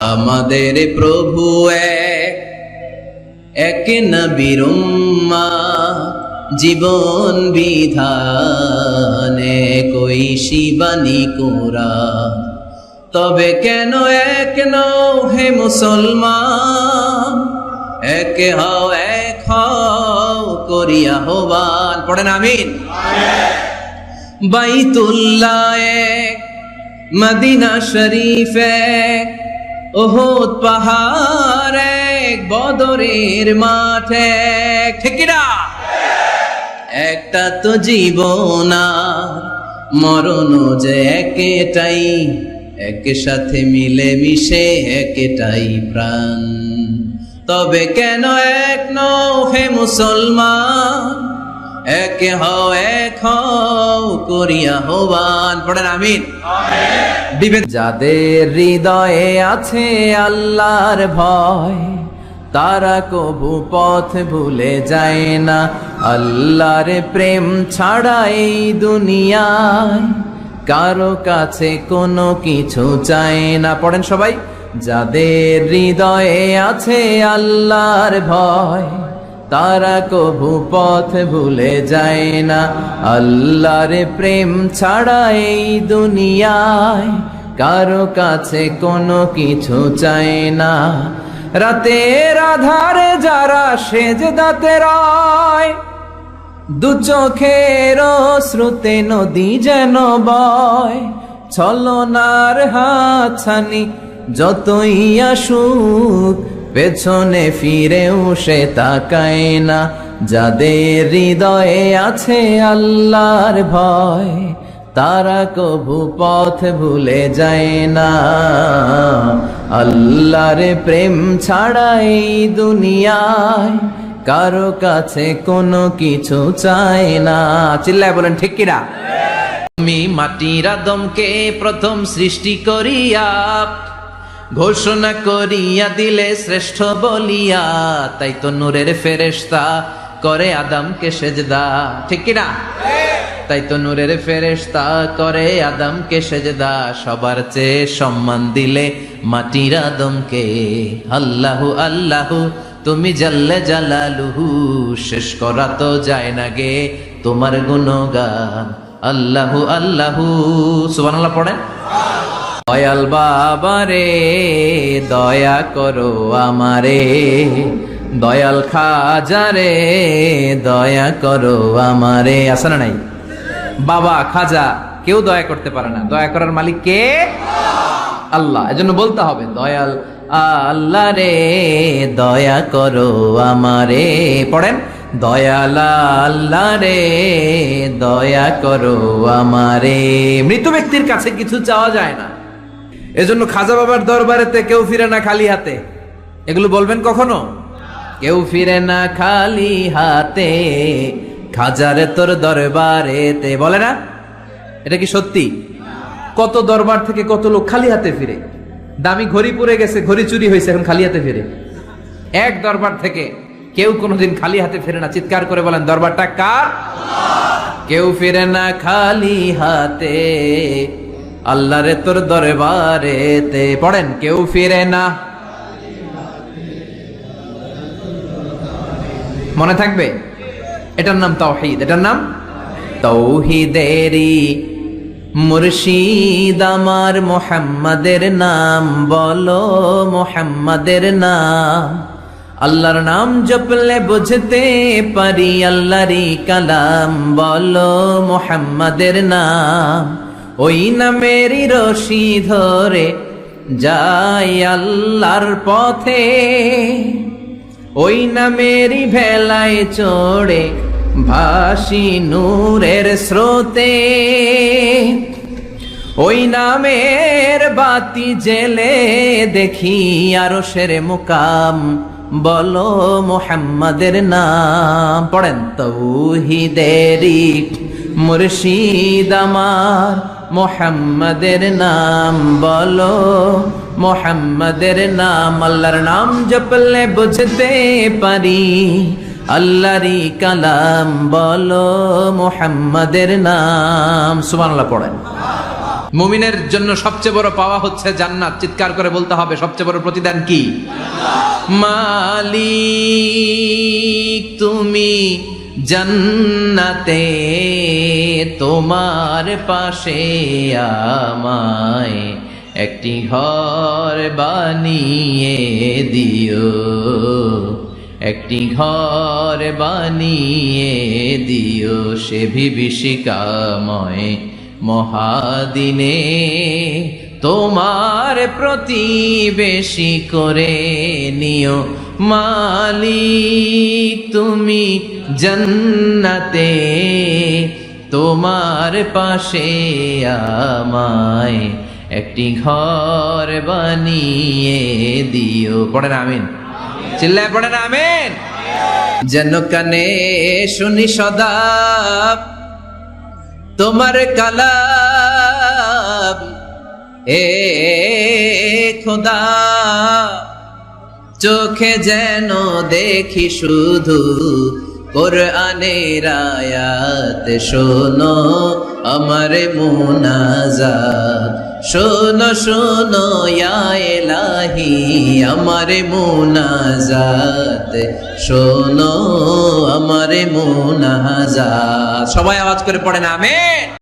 আমাদের প্রভু এক নবীর উম্মাহ, জীবন বিধানে কই শিবানী কুরআন। তবে কেন এক নও হে মুসলমান, এক হও করিয়া আহ্বান। পড়েন আমিন। বাইতুল্লাহ এক, মদিনা শরীফ এক, উহুদ পাহাড় এক, বদরের মাঠ এক। ঠিক না? একটা তো জীবন আর মরণ যে একটাই, এক সাথে মিলে মিশে একটাই প্রাণ। তবে কেন এক নও হে মুসলমান, এক হও করিয়া আহ্বান। পড়েন আমিন। যাদের হৃদয়ে আছে আল্লাহর ভয়, তারা কবু পথ ভুলে যায় না। আল্লাহর প্রেম ছাড়া এই দুনিয়ায় কারো কাছে কোনো কিছু চায় না। পড়েন সবাই। যাদের হৃদয়ে আছে আল্লাহর ভয়, তারা কবু পথ ভুলে যায় না। আল্লাহর প্রেম ছাড়া এই দুনিয়ায় কারো কাছে কোনো কিছু চায় না। রাতের আধারে যারা সেজদাতে রয়, দু চোখের শ্রুতে নদী যেন বয়। ছলনার হাতছানি যতই আসুক, পেছনে ফিরেও সে তাকায় না। যাদের হৃদয়ে আছে আল্লাহর ভয়, তারা কবু পথ ভুলে যায় না। আল্লাহর প্রেম ছাড়া এই দুনিয়ায় কারো কাছে কোনো কিছু চায় না। চিল্লায় বলেন ঠিক কিনা? তুমি মাটির আদমকে প্রথম সৃষ্টি করিয়া ঘোষণা করিয়া দিলে শ্রেষ্ঠ বলিয়া, তাই তো নূরের ফেরেশতা করে আদমকে সেজদা। ঠিক কিনা? তাই তো নূরের ফেরেশতা করে আদমকে সেজদা। সবার চেয়ে সম্মান দিলে মাটির আদমকে। আল্লাহু আল্লাহু তুমি জাল্লে জালালুহু, শেষ করা তো যায় না গে তোমার গুণগান। আল্লাহু আল্লাহু সুবহানাল্লাহ পড়েন। দয়াল বাবারে দয়া করো আমারে, দয়াল খাজারে দয়া করো আমারে। আছে না নাই? বাবা খাজা কেউ দয়া করতে পারে না, দয়া করার মালিক কে? আল্লাহ। এজন্য বলতে হবে দয়াল আল্লাহ রে দয়া করো আমারে। পড়েন দয়াল আল্লাহ রে দয়া করো আমারে। মৃত ব্যক্তির কাছে কিছু চাওয়া যায় না, এজন্য খাজা বাবার দরবারেতে কেউ ফিরে না খালি হাতে। এগুলো বলবেন কখনো? কেউ ফিরে না খালি হাতে, খাজারে তোর দরবারেতে। বলে না? এটা কি সত্যি? কত দরবার থেকে কত লোক খালি হাতে ফিরে। দামি ঘড়ি পরে গেছে, ঘড়ি চুরি হয়েছে, এখন খালি হাতে ফিরে। এক দরবার থেকে কেউ কোনোদিন খালি হাতে ফিরে না। চিৎকার করে বলেন দরবারটা কার? কেউ ফিরে না খালি হাতে, আল্লাহরে তোর দরবারেতে। পড়েন কেউ ফিরে না। মনে থাকবে? এটার নাম তাওহীদ। এটার নাম তাওহীদেরই মুর্শিদ আমার মুহাম্মাদের নাম বলো, মুহাম্মাদের নাম। আল্লাহর নাম জপলে বুঝতে পারি আল্লাহরই কালাম বলো, মুহাম্মাদের নাম। ওই নামেরই রশি ধরে যাই আল্লাহর পথে, ওই নামেরই ভেলায় চড়ে ভাসি নূরের স্রোতে। ওই নামের বাতি জেলে দেখি আরশের মুকাম বলো, মুহাম্মাদের নাম। পড়েন তাওহীদেরই মুর্শিদ আমার মুহাম্মাদের নাম বলো, মুহাম্মাদের নাম। আল্লাহর নাম জপলে বুঝতে পারি আল্লাহরই কালাম বলো, মুহাম্মাদের নাম। সুবহানাল্লাহ পড়েন। মুমিনের জন্য সবচেয়ে বড় পাওয়া হচ্ছে জান্নাত। চিৎকার করে বলতে হবে, সবচেয়ে বড় প্রতিদান কি? মালিক তুমি জান্নাতে, তোমার পাশে আমায় একটি ঘর বানিয়ে দিও, একটি ঘর বানিয়ে দিও সে বিভীষিকাময় মহাদিনে, তোমার প্রতিবেশী করে নিও। মালিক তুমি জান্নাতে, তোমার পাশে আমায় একটি ঘর বানিয়ে দিও। পড়েন আমিন, চিল্লায় পড়েন আমিন। যেন কানে শুনি সদা তোমার কালাম, এ খোদা চোখে যেন দেখি শুধু কোরআনের আয়াত। শোনো আমার মুনাজাত, শোনো শোনো ইয়া ইলাহি আমার মুনাজাত, শোনো আমার মুনাজাত। সবাই আওয়াজ করে পড়েন আমিন।